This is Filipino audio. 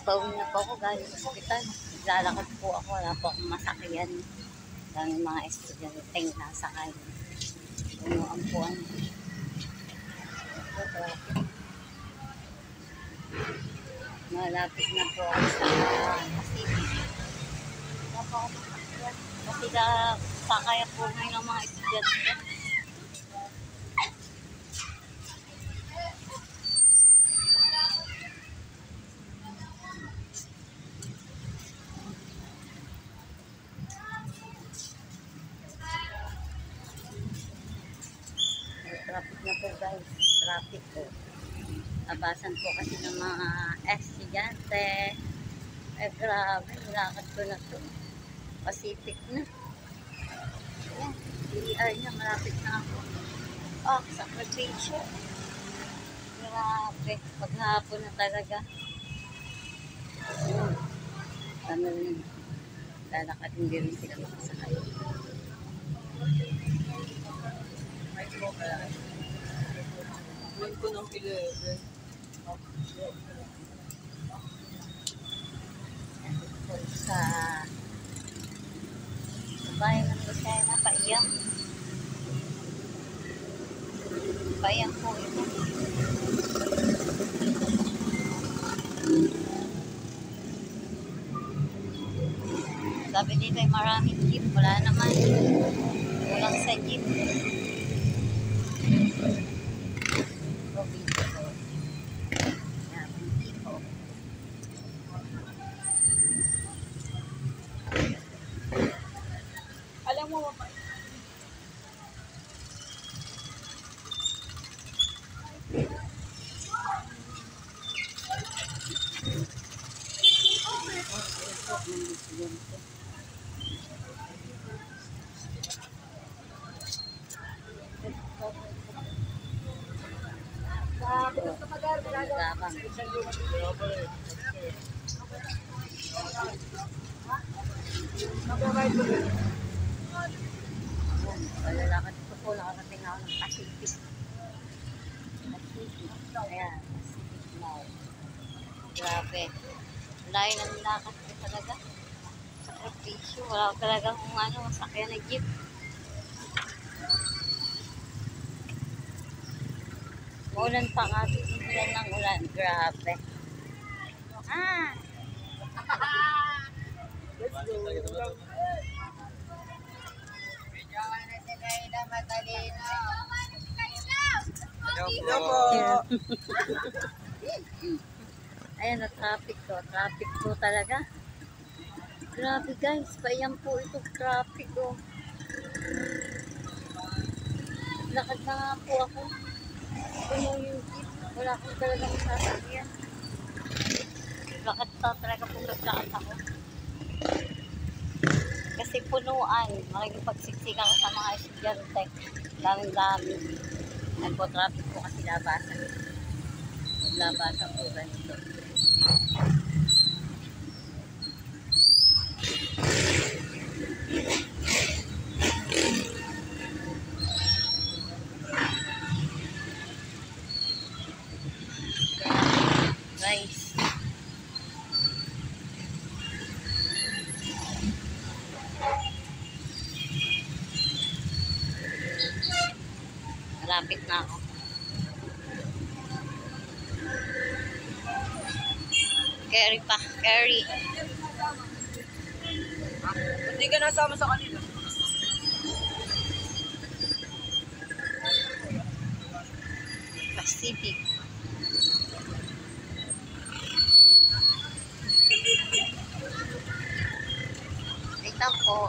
pauwi na po ako galing sa ospital. Naglalakad po ako. Wala po akong masakyan. Daming mga estudyanteng nasakay. Punuan po ang malapit na po ako sa Pacific. Wala po ako masakyan. Kasi sakaya po ngayon ng mga estudyante. Traffic na po guys. Traffic po. Abasan po kasi ng mga estudyante. Eh grabe. Lakad ko na to. Pacific na. Ayan. DER niya. Malapit na ako. Oh, sakripisyo. Grabe. Paghapon na talaga. Ano rin. Lalakad hindi rin sila makasakay. Gawin ko ng 11. Sa bayan ng Lucena, Paiyang. Paiyang po ito. Sabi dito ay maraming jeep. Wala naman. Walang sa jeep. Alam mo ba? Lalakad ko po, nakarating ako ng Pacific. Ayan, Pacific Mall. Grabe. Layo ng lakad ko talaga. Sakripisyo. Wala ko talaga kung ano, masakyan na jeep. Ulan pa nga. Ulan ng ulan. Grabe. Ah! Let's go. Hello po. Ayan na traffic ko. Traffic po talaga. Grabe guys. Paiyang po ito traffic ko. Lakad na nga po ako. Puno yung jeep. Wala akong talagang sasakyan. Lakad pa talaga po naglakad ako. Kasi punuan. Makikipagsiksikan ko sa mga estudyante. Daming-dami. Nagpo-traffic po kasi labasan. Labasan po ganito. Guys. Malapit na ako. Carry pa. Carry. Hindi ka nasama sa kanila. Pacific. Ito po.